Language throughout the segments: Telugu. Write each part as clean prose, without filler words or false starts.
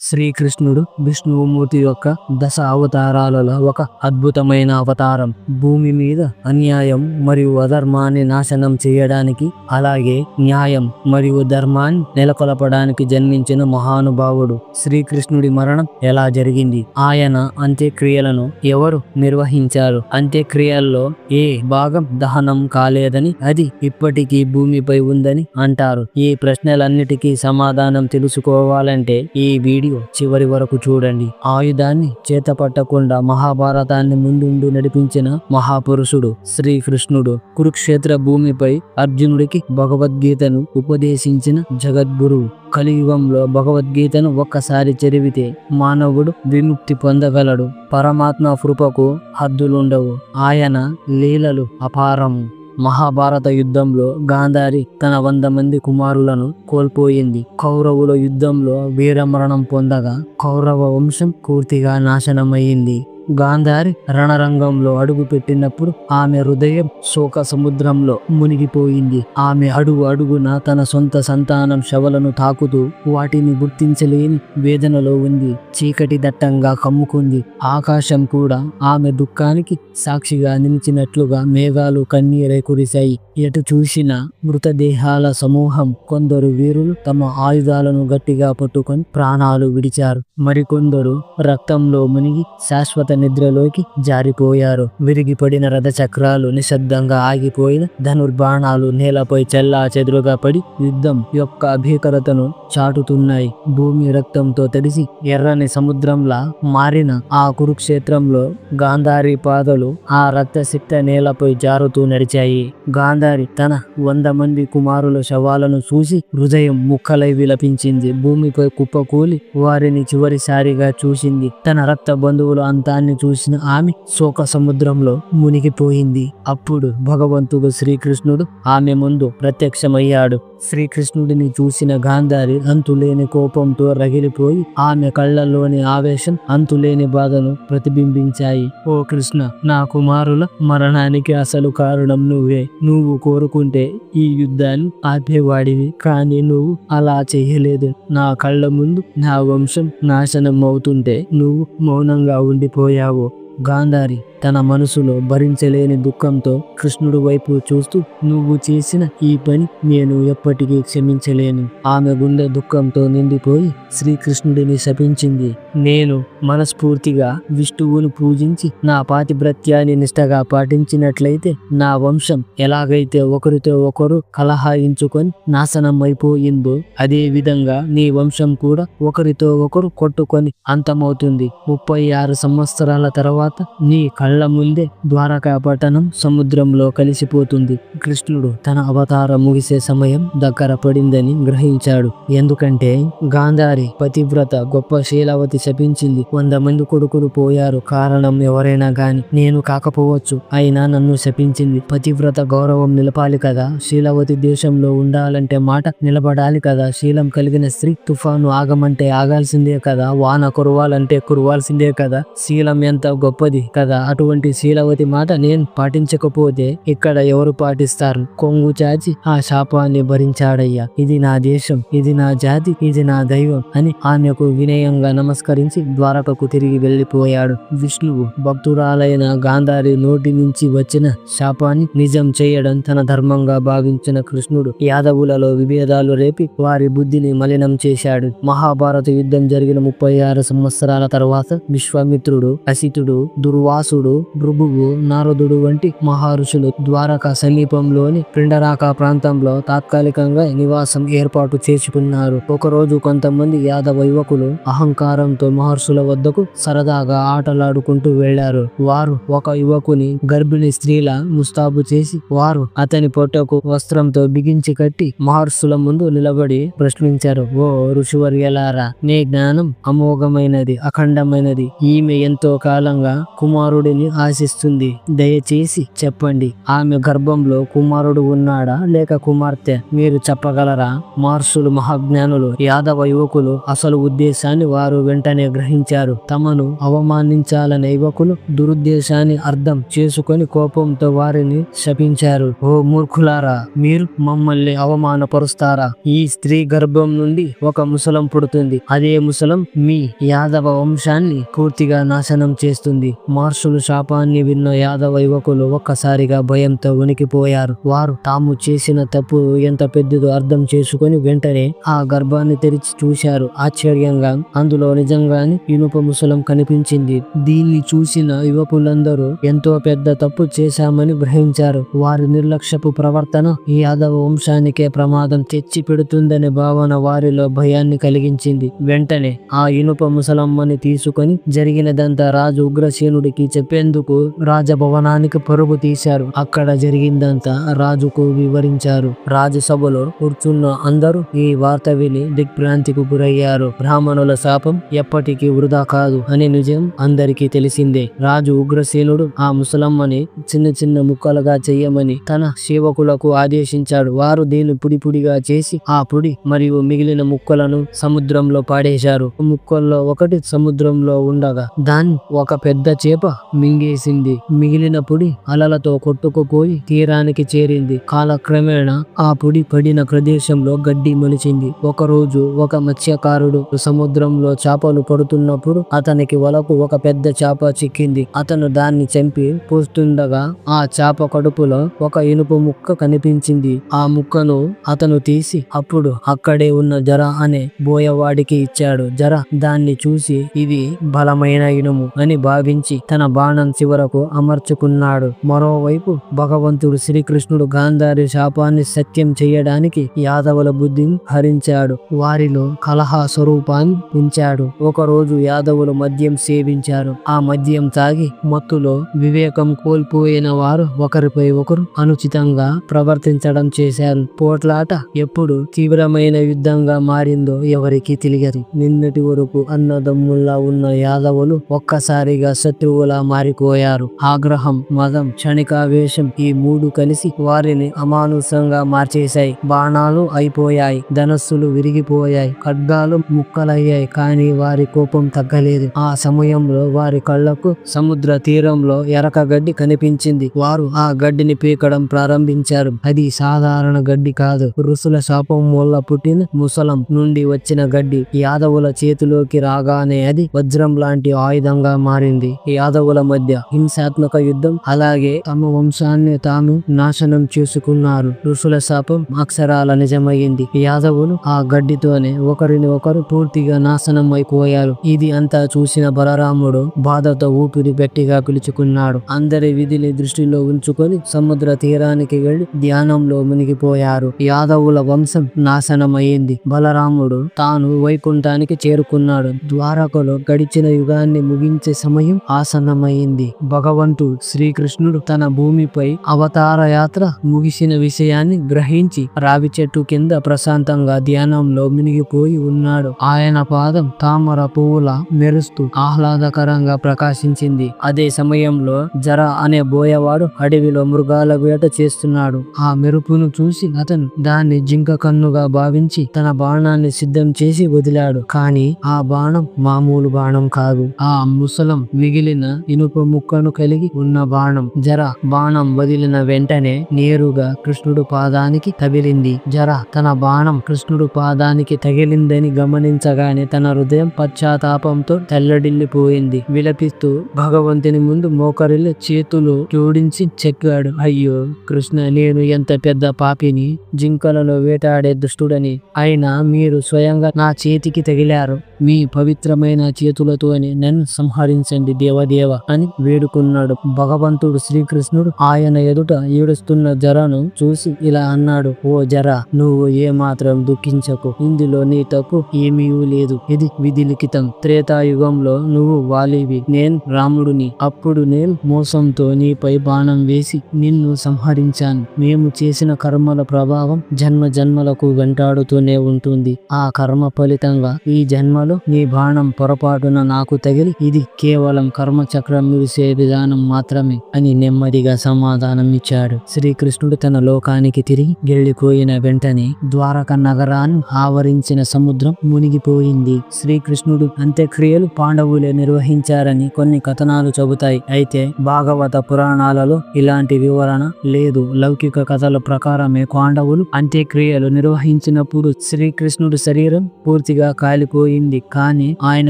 శ్రీకృష్ణుడు విష్ణుమూర్తి యొక్క దశ అవతారాలలో ఒక అద్భుతమైన అవతారం. భూమి మీద అన్యాయం మరియు అధర్మాన్ని నాశనం చేయడానికి, అలాగే న్యాయం మరియు ధర్మాన్ని నెలకొల్పడానికి జన్మించిన మహానుభావుడు. శ్రీకృష్ణుడి మరణం ఎలా జరిగింది? ఆయన అంత్యక్రియలను ఎవరు నిర్వహించారు? అంత్యక్రియల్లో ఏ భాగం దహనం కాలేదని, అది ఇప్పటికీ భూమిపై ఉందని అంటారు. ఈ ప్రశ్నలన్నిటికీ సమాధానం తెలుసుకోవాలంటే ఈ వీడియో చివరి వరకు చూడండి. ఆయుధాన్ని చేతపట్టకుండా మహాభారతాన్ని ముందుండి నడిపించిన మహాపురుషుడు శ్రీకృష్ణుడు. కురుక్షేత్ర భూమిపై అర్జునుడికి భగవద్గీతను ఉపదేశించిన జగద్గురువు. కలియుగంలో భగవద్గీతను ఒక్కసారి చదివితే మానవుడు విముక్తి పొందగలడు. పరమాత్మ కృపకు హద్దులుండవు. ఆయన లీలలు అపారము. మహాభారత యుద్ధంలో గాంధారి తన 100 మంది కుమారులను కోల్పోయింది. కౌరవుల యుద్ధంలో వీరమరణం పొందగా కౌరవ వంశం పూర్తిగా నాశనమయ్యింది. గాంధారి రణరంగంలో అడుగు పెట్టినప్పుడు ఆమె హృదయం శోక సముద్రంలో మునిగిపోయింది. ఆమె అడుగు అడుగున తన సొంత సంతానం శవలను తాకుతూ వాటిని గుర్తించలేని వేదనలో ఉంది. చీకటి దట్టంగా కమ్ముకుంది. ఆకాశం కూడా ఆమె దుఃఖానికి సాక్షిగా నిలిచినట్లుగా మేఘాలు కన్నీరై కురిశాయి. ఎటు చూసిన మృతదేహాల సమూహం. కొందరు వీరులు తమ ఆయుధాలను గట్టిగా పట్టుకొని ప్రాణాలు విడిచారు. మరికొందరు రక్తంలో మునిగి శాశ్వత నిద్రలోకి జారిపోయారు. విరిగిపడిన రథ చక్రాలు, నిశ్శబ్దంగా ఆగిపోయిన ధనుర్బాణాలు నేలపై చెల్లా చెదురుగా పడి యుద్ధం యొక్క భీకరతను చాటుతున్నాయి. భూమి రక్తంతో తడిసి ఎర్రని సముద్రంలా మారిన ఆ కురుక్షేత్రంలో గాంధారి పాదలు ఆ రక్తసిక్త నేలపై జారుతూ నడిచాయి. గాంధారి తన 100 మంది కుమారుల శవాలను చూసి హృదయం ముక్కలై విలపించింది. భూమిపై కుప్పకూలి వారిని చివరిసారిగా చూసింది. తన రక్త బంధువులు అంతాన్ని చూసిన ఆమె శోక సముద్రంలో మునిగిపోయింది. అప్పుడు భగవంతుడు శ్రీకృష్ణుడు ఆమె ముందు ప్రత్యక్షమయ్యాడు. శ్రీకృష్ణుడిని చూసిన గాంధారి అంతులేని కోపంతో రగిలిపోయి ఆమె కళ్ళల్లోని ఆవేశం, అంతులేని బాధను ప్రతిబింబించాయి. ఓ కృష్ణ, నా కుమారుల మరణానికి అసలు కారణం నువ్వే. నువ్వు కోరుకుంటే ఈ యుద్ధాన్ని ఆపేవాడివి, కానీ నువ్వు అలా చేయలేదు. నా కళ్ళ ముందు నా వంశం నాశనం అవుతుంటే నువ్వు మౌనంగా ఉండిపోయావు. గాంధారి తన మనసులో భరించలేని దుఃఖంతో కృష్ణుడి వైపు చూస్తూ, నువ్వు చేసిన ఈ పని నేను ఎప్పటికీ క్షమించలేను. ఆమె గుండె దుఃఖంతో నిండిపోయి శ్రీకృష్ణుడిని శపించింది. నేను మనస్ఫూర్తిగా విష్ణువును పూజించి నా పాతివ్రత్యాన్ని నిష్టగా పాటించినట్లయితే నా వంశం ఎలాగైతే ఒకరితో ఒకరు కలహాయించుకొని నాశనం అయిపోయిందో అదే విధంగా నీ వంశం కూడా ఒకరితో ఒకరు కొట్టుకొని అంతమవుతుంది. 36 సంవత్సరాల తర్వాత నీ కళ్ళ ముందే ద్వారకా పట్టణం సముద్రంలో కలిసిపోతుంది. కృష్ణుడు తన అవతారం ముగిసే సమయం దగ్గర పడిందని గ్రహించాడు. ఎందుకంటే గాంధారి పతివ్రత గొప్ప శీలవతి శపించింది. 100 మంది కొడుకులు పోయారు. కారణం ఎవరైనా గాని నేను కాకపోవచ్చు, అయినా నన్ను శపించింది. పతివ్రత గౌరవం నిలపాలి కదా. శీలవతి దేశంలో ఉండాలంటే మాట నిలబడాలి కదా. శీలం కలిగిన స్త్రీ తుఫాను ఆగమంటే ఆగాల్సిందే కదా. వాన కురవాలంటే కురవాల్సిందే కదా. శీలం ఎంత గొప్పది కదా. అటువంటి శీలవతి మాట నేను పాటించకపోతే ఇక్కడ ఎవరు పాటిస్తారు? కొంగు చాచి ఆ శాపాన్ని భరించాడయ్యా. ఇది నా దేశం, ఇది నా జాతి, ఇది నా దైవం అని ఆమెకు వినయంగా నమస్కరించి ద్వారకకు తిరిగి వెళ్లిపోయాడు. విష్ణువు భక్తురాలైన గాంధారి నోటి నుంచి వచ్చిన శాపాన్ని నిజం చేయడం తన ధర్మంగా భావించిన కృష్ణుడు యాదవులలో విభేదాలు రేపి వారి బుద్ధిని మలినం చేశాడు. మహాభారత యుద్ధం జరిగిన 36 సంవత్సరాల తర్వాత విశ్వామిత్రుడు, అసితుడు, దుర్వాసుడు, భృగువు, నారదుడు వంటి మహర్షులు ద్వారకా సమీపంలోని పిండరాక ప్రాంతంలో తాత్కాలికంగా నివాసం ఏర్పాటు చేసుకున్నారు. ఒకరోజు కొంతమంది యాదవ యువకులు అహంకారంతో మహర్షుల వద్దకు సరదాగా ఆటలాడుకుంటూ వెళ్లారు. వారు ఒక యువకుని గర్భిణీ స్త్రీలా ముస్తాబు చేసి వారు అతని పొట్టకు వస్త్రంతో బిగించి కట్టి మహర్షుల ముందు నిలబడి ప్రశ్నించారు. ఓ ఋషివర్యలారా, నీ జ్ఞానం అమోఘమైనది, అఖండమైనది. ఈమె ఎంతో కాలంగా కుమారుడి కుమారుడిని ఆశిస్తుంది. దయచేసి చెప్పండి, ఆమె గర్భంలో కుమారుడు ఉన్నాడా లేక కుమార్తె? మీరు చెప్పగలరా? మహర్షులు, మహాజ్ఞానులు, యాదవ యువకులు అసలు ఉద్దేశాన్ని వారు వెంటనే గ్రహించారు. తమను అవమానించాలనే యువకులు దురుద్దేశాన్ని అర్థం చేసుకొని కోపంతో వారిని శపించారు. ఓ మూర్ఖులారా, మీరు మమ్మల్ని అవమానపరుస్తారా? ఈ స్త్రీ గర్భం నుండి ఒక ముసలం పుడుతుంది. అదే ముసలం మీ యాదవ వంశాన్ని పూర్తిగా నాశనం చేస్తుంది. మహర్షులు శాపాన్ని విన్న యాదవ యువకులు ఒక్కసారిగా భయంతో వణికిపోయారు. వారు తాము చేసిన తప్పు ఎంత పెద్దదో అర్థం చేసుకొని వెంటనే ఆ గర్భాన్ని తెరిచి చూశారు. ఆశ్చర్యంగా అందులో నిజంగానే ఇనుప ముసలం కనిపించింది. దీన్ని చూసిన యువకులందరూ ఎంతో పెద్ద తప్పు చేశామని గ్రహించారు. వారి నిర్లక్ష్యపు ప్రవర్తన ఈ యాదవ వంశానికే ప్రమాదం తెచ్చి పెడుతుందనే భావన వారిలో భయాన్ని కలిగించింది. వెంటనే ఆ ఇనుప ముసలమ్మని తీసుకొని జరిగినదంతా రాజు ఉగ్రసేనుడికి చెప్పేందుకు రాజభవనానికి పరుగు తీశారు. అక్కడ జరిగిందంతా రాజుకు వివరించారు. రాజసభలో కూర్చున్న అందరూ ఈ వార్త విని దిగ్భ్రాంతికి గురయ్యారు. బ్రాహ్మణుల శాపం ఎప్పటికీ వృధా కాదు అనే నిజం అందరికీ తెలిసిందే. రాజు ఉగ్రసేనుడు ఆ ముసలమ్మని చిన్న చిన్న ముక్కలుగా చెయ్యమని తన సేవకులకు ఆదేశించాడు. వారు దీన్ని పుడిగా చేసి ఆ పుడి మరియు మిగిలిన ముక్కలను సముద్రంలో పాడేశారు. ముక్కల్లో ఒకటి సముద్రంలో ఉండగా దాన్ని ఒక పెద్ద చేప మింగేసింది. మిగిలిన పుడి అలలతో కొట్టుకుపోయి తీరానికి చేరింది. కాలక్రమేణా ఆ పుడి పడిన ప్రదేశంలో గడ్డి మొలిచింది. ఒకరోజు ఒక మత్స్యకారుడు సముద్రంలో చేపలు పడుతున్నప్పుడు అతనికి వలకు ఒక పెద్ద చేప చిక్కింది. అతను దాన్ని చంపి పోస్తుండగా ఆ చేప కడుపులో ఒక ఇనుప ముక్క కనిపించింది. ఆ ముక్కను అతను తీసి అప్పుడు అక్కడే ఉన్న జర అనే బోయవాడికి ఇచ్చాడు. జర దాన్ని చూసి ఇది బలమైన ఇనుము అని భావించి తన బాణం చివరకు అమర్చుకున్నాడు. మరోవైపు భగవంతుడు శ్రీకృష్ణుడు గాంధారి శాపాన్ని సత్యం చేయడానికి యాదవుల బుద్ధిని హరించాడు. వారిలో కలహ స్వరూపాన్ని ఉంచాడు. ఒకరోజు యాదవులు మద్యం సేవించారు. ఆ మద్యం తాగి మత్తులో వివేకం కోల్పోయిన వారు ఒకరిపై ఒకరు అనుచితంగా ప్రవర్తించడం చేశారు. పోట్లాట ఎప్పుడు తీవ్రమైన యుద్ధంగా మారిందో ఎవరికీ తెలియదు. నిన్నటి వరకు అన్నదమ్ముల్లా ఉన్న యాదవులు ఒక్కసారిగా శత్రువులా మారిపోయారు. ఆగ్రహం, మదం, క్షణికావేశం ఈ మూడు కలిసి వారిని అమానుషంగా మార్చేశాయి. బాణాలు అయిపోయాయి, ధనస్సులు విరిగిపోయాయి, ఖడ్గాలు ముక్కలయ్యాయి. కానీ వారి కోపం తగ్గలేదు. ఆ సమయంలో వారి కళ్లకు సముద్ర తీరంలో ఎరక గడ్డి కనిపించింది. వారు ఆ గడ్డిని పీకడం ప్రారంభించారు. అది సాధారణ గడ్డి కాదు, ఋషుల శాపం వల్ల పుట్టిన ముసలం నుండి వచ్చిన గడ్డి. యాదవుల చేతిలోకి రాగానే అది వజ్రం లాంటి ఆయుధంగా మారింది. యాదవుల మధ్య హింసాత్మక యుద్ధం, అలాగే తమ వంశాన్ని తాము నాశనం చేసుకున్నారు. ఋషుల శాపం అక్షరాల నిజమయ్యింది. యాదవులు ఆ గడ్డితోనే ఒకరిని ఒకరు పూర్తిగా నాశనం అయిపోయారు. ఇది అంతా చూసిన బలరాముడు బాధతో ఊపిరి గట్టిగా పిలుచుకున్నాడు. అందరి విధిని దృష్టిలో ఉంచుకొని సముద్ర తీరానికి వెళ్లి ధ్యానంలో మునిగిపోయారు. యాదవుల వంశం నాశనమయ్యింది. బలరాముడు తాను వైకుంఠానికి చేరుకున్నాడు. ద్వారకలో గడిచిన యుగాన్ని ముగించే సమయం ఆసన్నమైంది. భగవంతుడు శ్రీకృష్ణుడు తన భూమిపై అవతార యాత్ర ముగిసిన విషయాన్ని గ్రహించి రావి చెట్టు కింద ప్రశాంతంగా ధ్యానంలో మునిగిపోయి ఉన్నాడు. ఆయన పాదం తామర పువ్వులా మెరుస్తూ ఆహ్లాదకరంగా ప్రకాశించింది. అదే సమయంలో జర అనే బోయవాడు అడవిలో మృగాల వేట చేస్తున్నాడు. ఆ మెరుపును చూసి అతను దాన్ని జింక కన్నుగా భావించి తన బాణాన్ని సిద్ధం చేసి వదిలాడు. కానీ ఆ బాణం మామూలు బాణం కాదు. ఆ ముసలం మిగిలిన ఇనుప ముక్కను కలిగి ఉన్న బాణం. జర బాణం వదిలిన వెంటనే నేరుగా కృష్ణుడు పాదానికి తగిలింది. జర తన బాణం కృష్ణుడు పాదానికి తగిలిందని గమనించగానే తన హృదయం పశ్చాత్తాపంతో తెల్లడిల్లిపోయింది. విలపిస్తూ భగవంతుని ముందు మోకరిల్లి చేతులు జోడించి చెక్కాడు. అయ్యో కృష్ణ, నేను ఎంత పెద్ద పాపిని, జింకలలో వేటాడే దుష్టుడని. అయినా మీరు స్వయంగా నా చేతికి తగిలారు. మీ పవిత్రమైన చేతులతోనే నన్ను సంహరించండి దేవదేవ అని వేడుకున్నాడు. భగవంతుడు శ్రీకృష్ణుడు ఆయన ఎదుట ఏడుస్తున్న జరను చూసి ఇలా అన్నాడు. ఓ జర, నువ్వు ఏమాత్రం దుఃఖించకు. ఇందులో నీ తప్పు ఏమీ లేదు. ఇది విధి లిఖితం. త్రేతాయుగంలో నువ్వు వాలివి, నేను రాముడిని. అప్పుడు నేను మోసంతో నీపై బాణం వేసి నిన్ను సంహరించాను. మేము చేసిన కర్మల ప్రభావం జన్మ జన్మలకు వెంటాడుతూనే ఉంటుంది. ఆ కర్మ ఫలితంగా ఈ జన్మలో సమయంలో నీ బాణం పొరపాటున నాకు తగిలి ఇది కేవలం కర్మచక్రం ముగిసే విధానం మాత్రమే అని నెమ్మదిగా సమాధానం ఇచ్చాడు. శ్రీకృష్ణుడు తన లోకానికి తిరిగి వెళ్ళిపోయిన వెంటనే ద్వారక నగరాన్ని ఆవరించిన సముద్రం మునిగిపోయింది. శ్రీకృష్ణుడు అంత్యక్రియలు పాండవులే నిర్వహించారని కొన్ని కథనాలు చెబుతాయి. అయితే భాగవత పురాణాలలో ఇలాంటి వివరణ లేదు. లౌకిక కథల ప్రకారమే పాండవులు అంత్యక్రియలు నిర్వహించినప్పుడు శ్రీకృష్ణుడు శరీరం పూర్తిగా కాలిపోయింది, కానీ ఆయన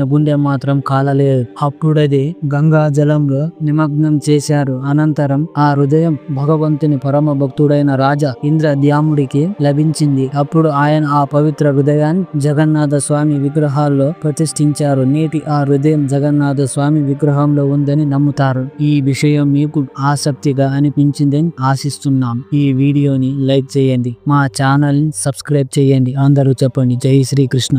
గుండె మాత్రం కాలలేదు. అప్పుడదే గంగా జలంలో నిమగ్నం చేశారు. అనంతరం ఆ హృదయం భగవంతుని పరమ భక్తుడైన రాజా ఇంద్రద్యాముడికి లభించింది. అప్పుడు ఆయన ఆ పవిత్ర హృదయాన్ని జగన్నాథ స్వామి విగ్రహాల్లో ప్రతిష్ఠించారు. నేటి ఆ హృదయం జగన్నాథ స్వామి విగ్రహంలో ఉందని నమ్ముతారు. ఈ విషయం మీకు ఆసక్తిగా అనిపించిందని ఆశిస్తున్నాం. ఈ వీడియోని లైక్ చేయండి, మా ఛానల్ ని సబ్స్క్రైబ్ చేయండి. అందరూ చెప్పండి జై శ్రీకృష్ణ.